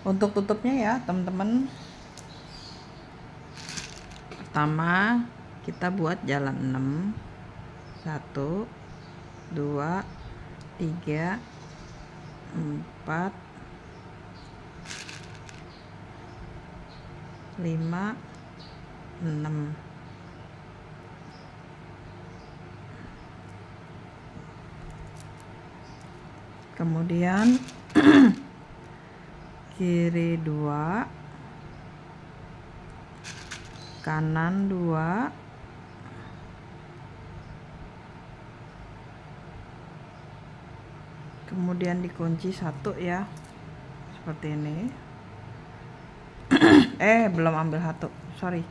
Untuk tutupnya ya teman-teman, pertama kita buat jalan 6, 1 2 3 4 5 6. Kemudian kiri 2, kanan 2, kemudian dikunci 1 ya, seperti ini. Belum ambil 1, sorry.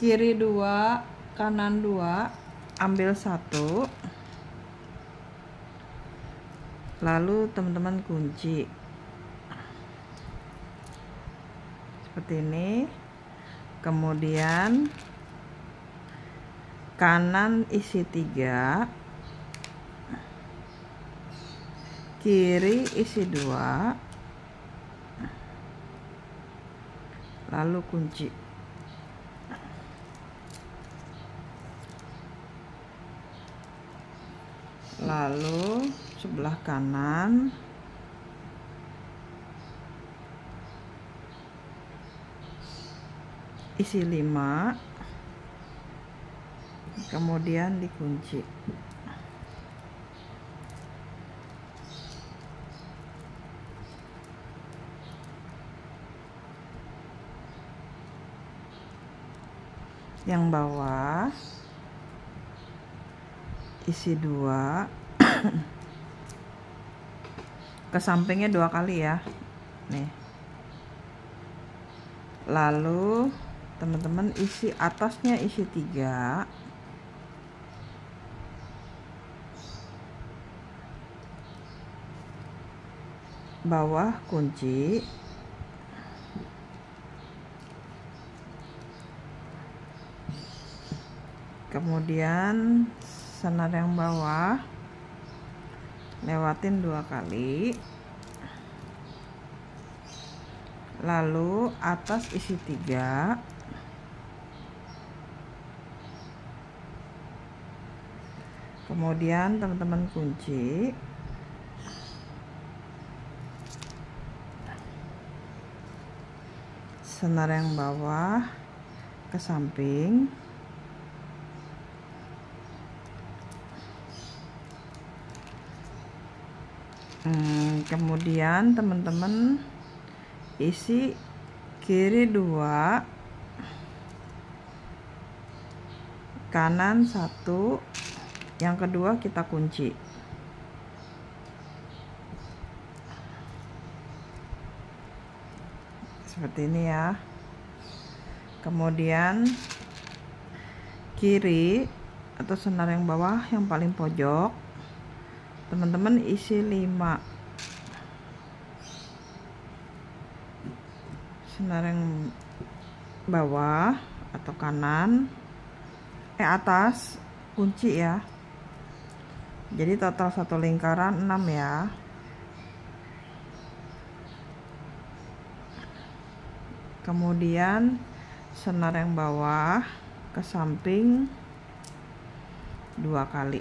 Kiri 2, kanan 2, ambil 1, lalu teman-teman kunci seperti ini. Kemudian kanan isi 3, kiri isi 2, lalu kunci. Lalu sebelah kanan isi 5, kemudian dikunci. Yang bawah isi 2, ke sampingnya 2 kali ya nih. Lalu teman-teman isi atasnya isi 3, bawah kunci, kemudian senar yang bawah lewatin 2 kali, lalu atas isi 3, kemudian teman-teman kunci, senar yang bawah ke samping, kemudian teman-teman isi kiri 2, kanan 1, yang kedua kita kunci seperti ini ya. Kemudian kiri atau senar yang bawah yang paling pojok teman-teman isi 5, senar yang bawah atau kanan atas kunci ya. Jadi total satu lingkaran 6 ya. Kemudian senar yang bawah ke samping 2 kali,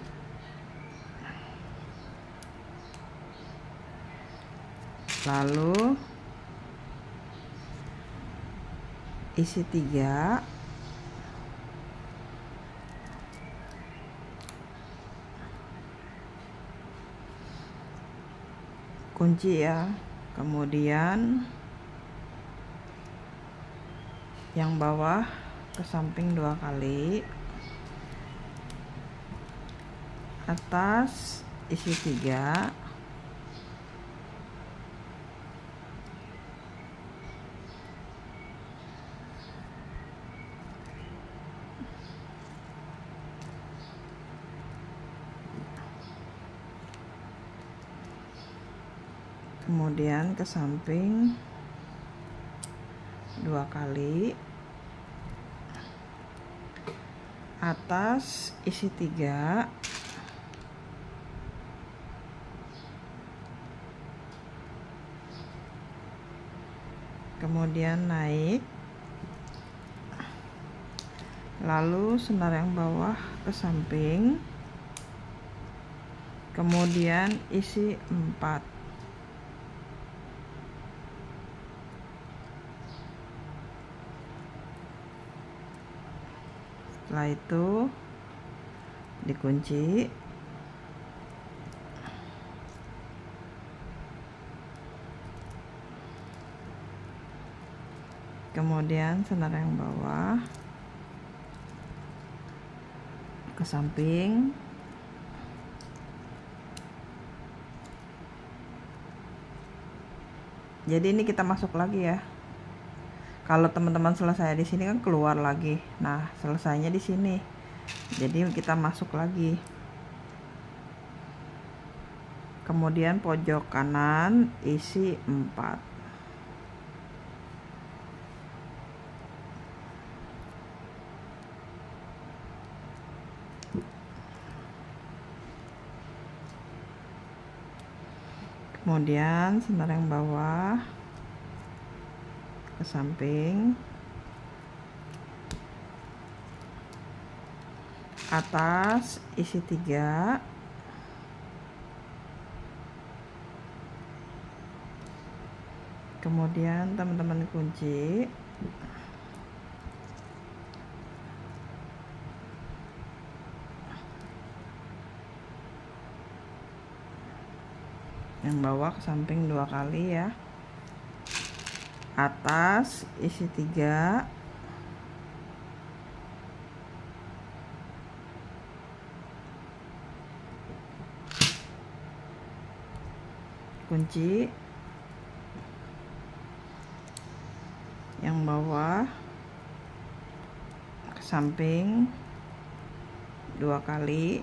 lalu isi 3, kunci ya. Kemudian yang bawah ke samping 2 kali, atas isi 3, kemudian ke samping 2 kali, atas isi 3, kemudian naik, lalu senar yang bawah ke samping, kemudian isi 4. Setelah itu dikunci, kemudian senar yang bawah ke samping, jadi ini kita masuk lagi ya. Kalau teman-teman selesai di sini kan keluar lagi. Nah, selesainya di sini. Jadi kita masuk lagi. Kemudian pojok kanan isi 4. Kemudian senar yang bawah ke samping, atas isi 3, kemudian teman-teman kunci, yang bawah ke samping 2 kali ya, atas isi 3, kunci, yang bawah ke samping 2 kali,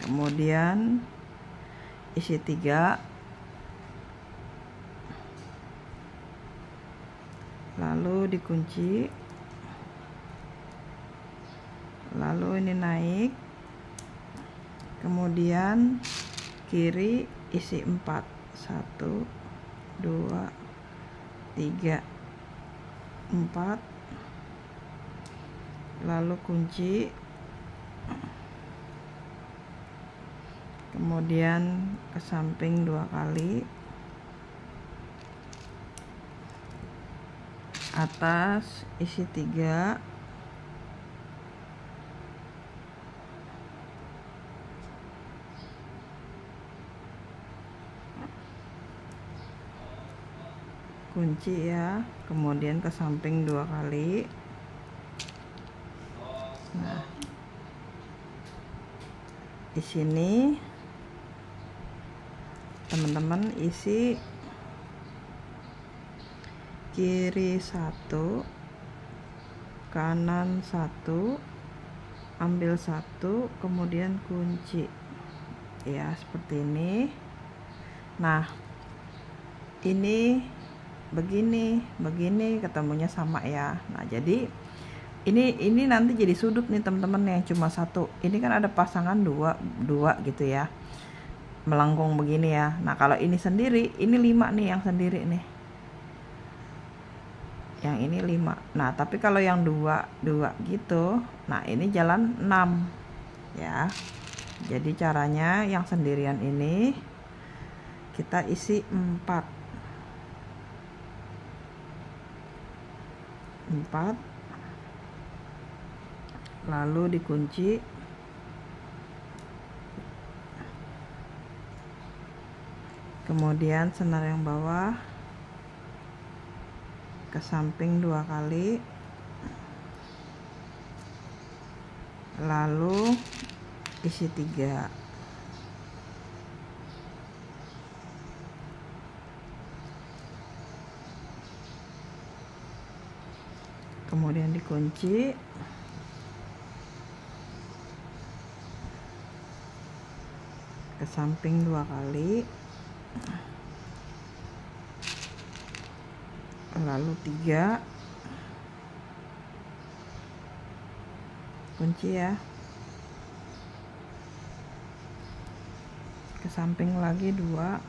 kemudian isi 3, lalu dikunci, lalu ini naik, kemudian kiri isi 4, 1 2 3 4, lalu kunci, kemudian ke samping 2 kali, atas isi 3, kunci ya, kemudian ke samping 2 kali. Nah, di sini teman-teman isi kiri 1, kanan 1, ambil 1, kemudian kunci ya, seperti ini. Nah, ini begini ketemunya sama ya. Nah, jadi ini nanti jadi sudut nih teman-teman, yang cuma 1 ini kan ada pasangan dua gitu ya, melengkung begini ya. Nah, kalau ini sendiri, ini 5 nih, yang sendiri nih, yang ini 5. Nah, tapi kalau yang dua gitu, nah ini jalan 6 ya. Jadi caranya yang sendirian ini kita isi 4, lalu dikunci, kemudian senar yang bawah ke samping 2 kali, lalu isi 3, kemudian dikunci, ke samping 2 kali, lalu 3, kunci ya, ke samping lagi 2,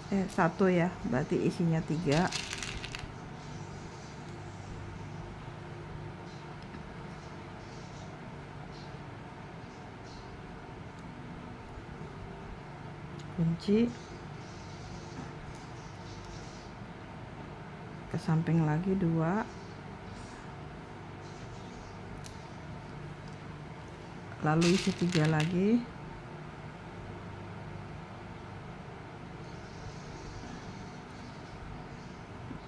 1 ya, berarti isinya 3. Kunci ke samping lagi 2, lalu isi 3 lagi,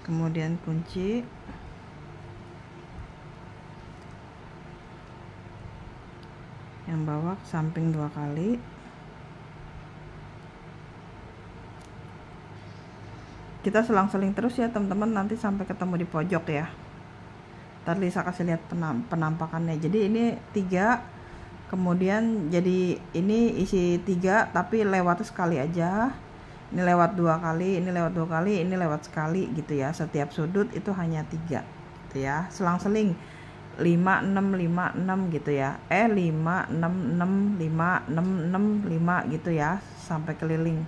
kemudian kunci, yang bawah ke samping 2 kali, kita selang-seling terus ya teman-teman, nanti sampai ketemu di pojok ya. Ntar Lisa kasih lihat penampakannya. Jadi ini 3, kemudian jadi ini isi 3 tapi lewat sekali aja, ini lewat 2 kali, ini lewat 2 kali, ini lewat sekali gitu ya. Setiap sudut itu hanya 3 gitu ya, selang-seling 5 6 5 6 gitu ya, 5 6 6 5 6 6 5 gitu ya, sampai keliling.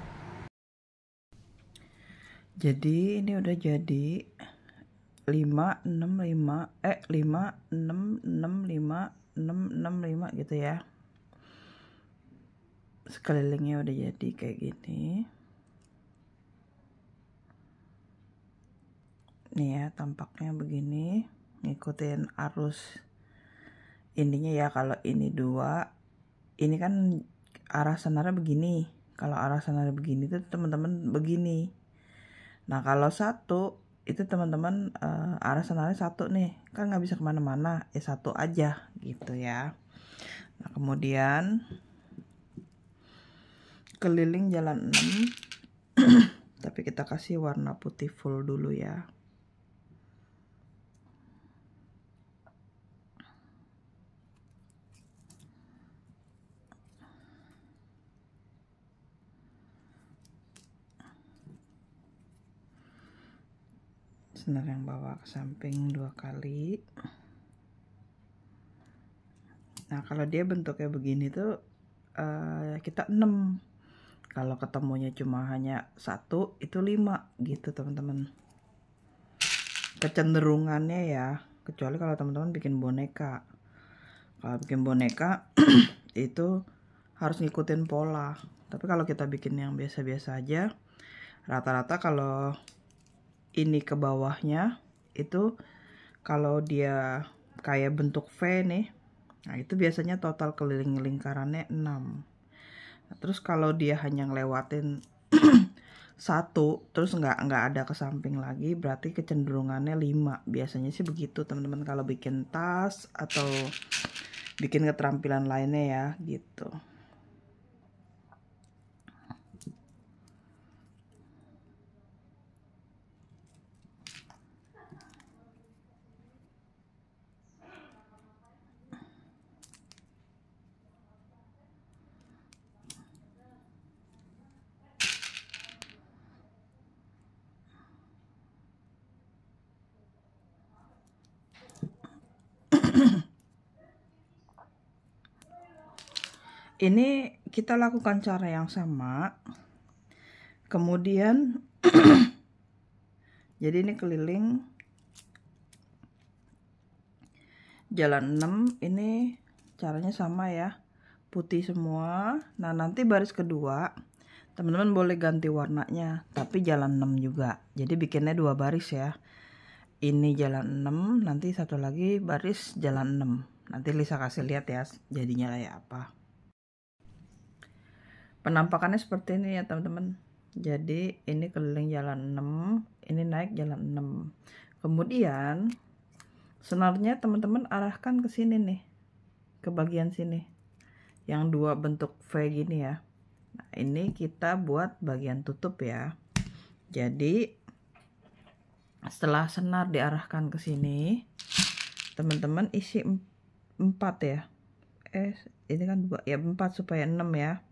Jadi ini udah jadi 5 6 5 5 6 6 5 6 6 5 gitu ya. Sekelilingnya udah jadi kayak gini. Nih ya, tampaknya begini, ngikutin arus ininya ya. Kalau ini 2, ini kan arah senarnya begini. Kalau arah senarnya begini tuh teman-teman begini. Nah kalau 1 itu teman-teman arah senarnya 1 nih, kan nggak bisa kemana-mana, ya 1 aja gitu ya. Nah kemudian keliling jalan 6 tapi kita kasih warna putih full dulu ya. Senar yang bawah ke samping 2 kali. Nah kalau dia bentuknya begini tuh kita 6. Kalau ketemunya cuma hanya 1 itu 5 gitu teman-teman, kecenderungannya ya. Kecuali kalau teman-teman bikin boneka. Kalau bikin boneka itu harus ngikutin pola. Tapi kalau kita bikin yang biasa-biasa aja, rata-rata kalau ini ke bawahnya itu, kalau dia kayak bentuk V nih, nah itu biasanya total keliling lingkarannya 6. Nah, terus kalau dia hanya ngelewatin 1 terus nggak ada ke samping lagi, berarti kecenderungannya 5. Biasanya sih begitu teman-teman kalau bikin tas atau bikin keterampilan lainnya ya gitu. Ini kita lakukan cara yang sama. Kemudian jadi ini keliling jalan 6, ini caranya sama ya, putih semua. Nah nanti baris kedua teman-teman boleh ganti warnanya, tapi jalan 6 juga. Jadi bikinnya 2 baris ya. Ini jalan 6, nanti satu lagi baris jalan 6. Nanti Lisa kasih lihat ya jadinya kayak apa. Penampakannya seperti ini ya teman-teman. Jadi ini keliling jalan 6, ini naik jalan 6. Kemudian senarnya teman-teman arahkan ke sini nih, ke bagian sini, yang 2 bentuk V gini ya. Nah ini kita buat bagian tutup ya. Jadi setelah senar diarahkan ke sini, teman-teman isi 4 ya. Ini kan 2 ya, 4 supaya 6 ya.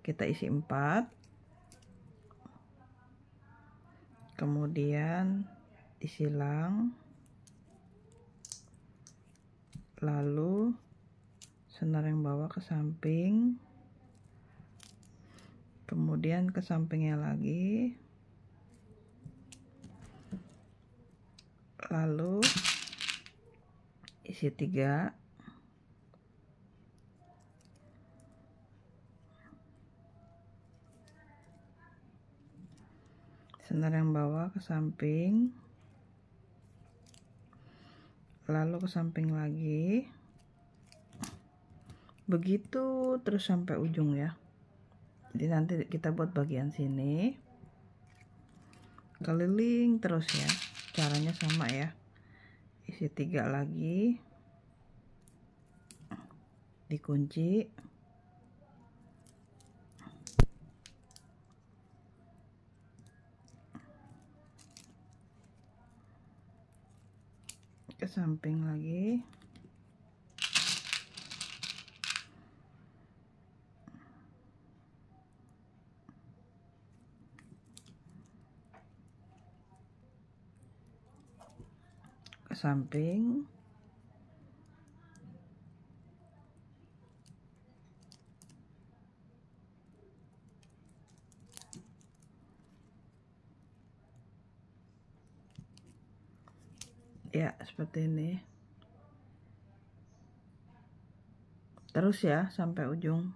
Kita isi 4. Kemudian disilang. Lalu senar yang bawah ke samping. kemudian ke sampingnya lagi, lalu isi 3, senar yang bawah ke samping, lalu ke samping lagi, begitu terus sampai ujung ya. Jadi nanti kita buat bagian sini keliling terus ya, caranya sama ya, isi 3 lagi, dikunci, ke samping lagi, ke samping, ya seperti ini terus ya sampai ujung.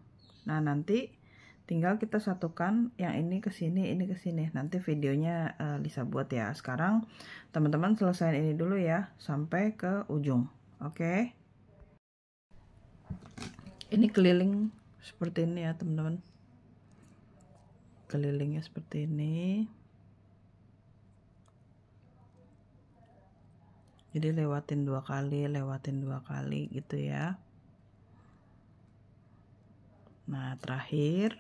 Nah nanti tinggal kita satukan yang ini ke sini, ini ke sini. Nanti videonya Lisa buat ya. Sekarang teman-teman selesaiin ini dulu ya sampai ke ujung. Oke. Ini keliling seperti ini ya teman-teman. Kelilingnya seperti ini. Jadi lewatin 2 kali gitu ya. Nah terakhir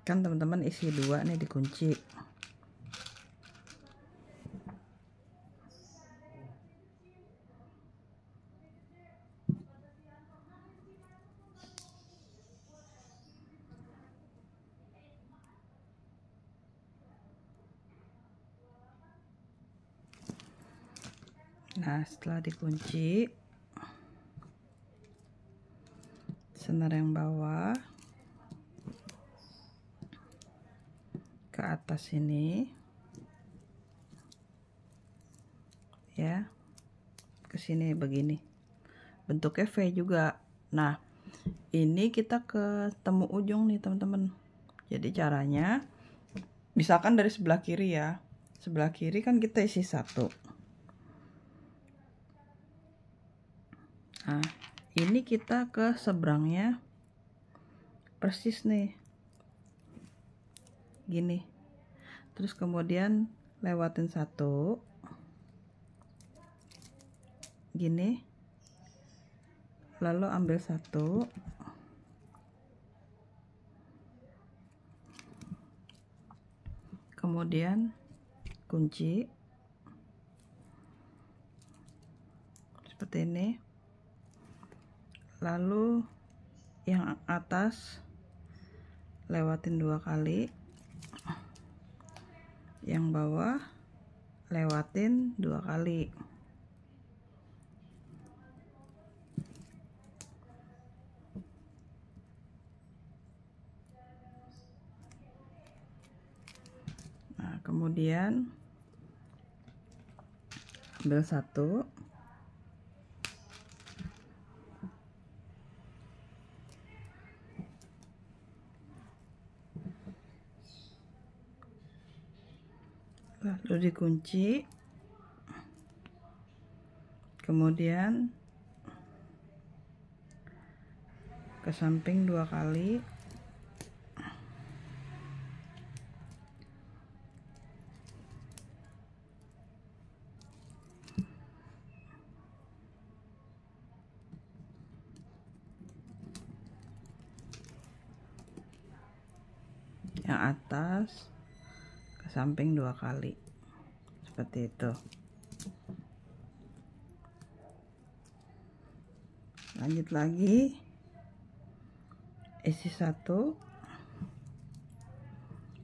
kan teman-teman isi 2 nih dikunci. Nah setelah dikunci, senar yang bawah ke atas sini ya, ke sini begini, bentuknya V juga. Nah ini kita ketemu ujung nih teman-teman. Jadi caranya misalkan dari sebelah kiri ya, sebelah kiri kan kita isi 1. Nah ini kita ke seberangnya persis nih gini, terus kemudian lewatin 1 gini, lalu ambil 1, kemudian kunci seperti ini, lalu yang atas lewatin 2 kali, yang bawah lewatin 2 kali. Nah kemudian ambil 1, lalu dikunci, kemudian ke samping 2 kali, yang atas ke samping 2 kali seperti itu. Lanjut lagi, isi 1,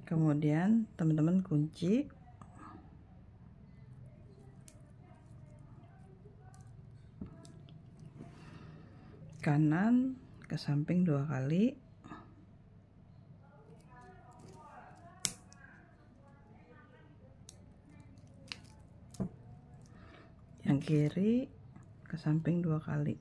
kemudian teman-teman kunci, kanan ke samping 2 kali, yang kiri ke samping 2 kali.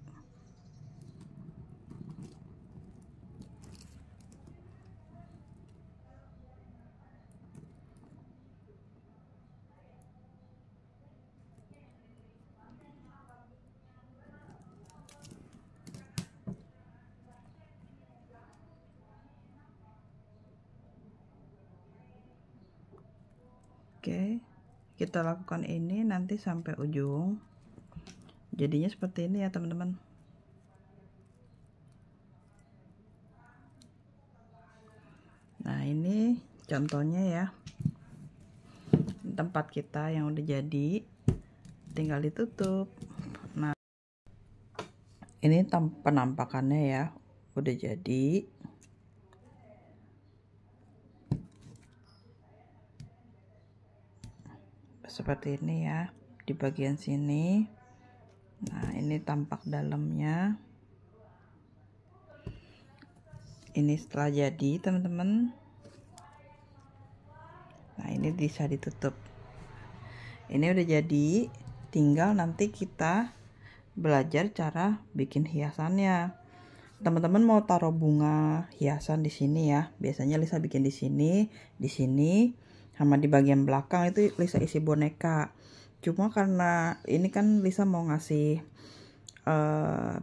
Oke, kita lakukan ini nanti sampai ujung. Jadinya seperti ini ya teman-teman. Nah, ini contohnya ya. Tempat kita yang udah jadi, tinggal ditutup. Nah, ini penampakannya ya, udah jadi. Seperti ini ya, di bagian sini. Nah, ini tampak dalamnya. Ini setelah jadi teman-teman. Nah, ini bisa ditutup. Ini udah jadi, tinggal nanti kita belajar cara bikin hiasannya. Teman-teman mau taruh bunga hiasan di sini ya. Biasanya Lisa bikin di sini, sama di bagian belakang itu Lisa isi boneka. Cuma karena ini kan Lisa mau ngasih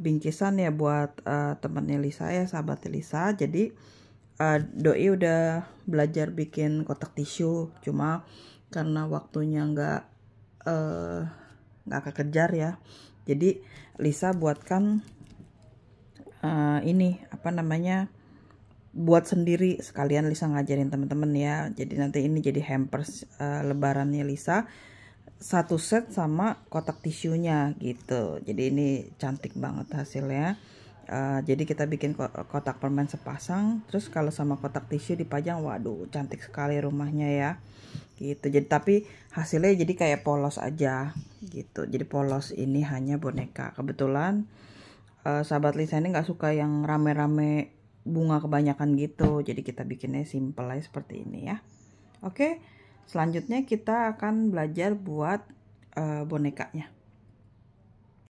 bingkisan ya buat temannya Lisa ya, sahabat Lisa. Jadi Doi udah belajar bikin kotak tisu. Cuma karena waktunya nggak kekejar ya. Jadi Lisa buatkan ini apa namanya, buat sendiri, sekalian Lisa ngajarin teman-teman ya. Jadi nanti ini jadi hampers lebarannya Lisa, satu set sama kotak tisunya gitu. Jadi ini cantik banget hasilnya. Jadi kita bikin kotak permen sepasang, terus kalau sama kotak tisu dipajang, waduh cantik sekali rumahnya ya gitu. Jadi tapi hasilnya jadi kayak polos aja gitu. Jadi polos, ini hanya boneka. Kebetulan sahabat Lisa ini nggak suka yang rame-rame bunga kebanyakan gitu, jadi kita bikinnya simple aja seperti ini ya. Oke, selanjutnya kita akan belajar buat bonekanya.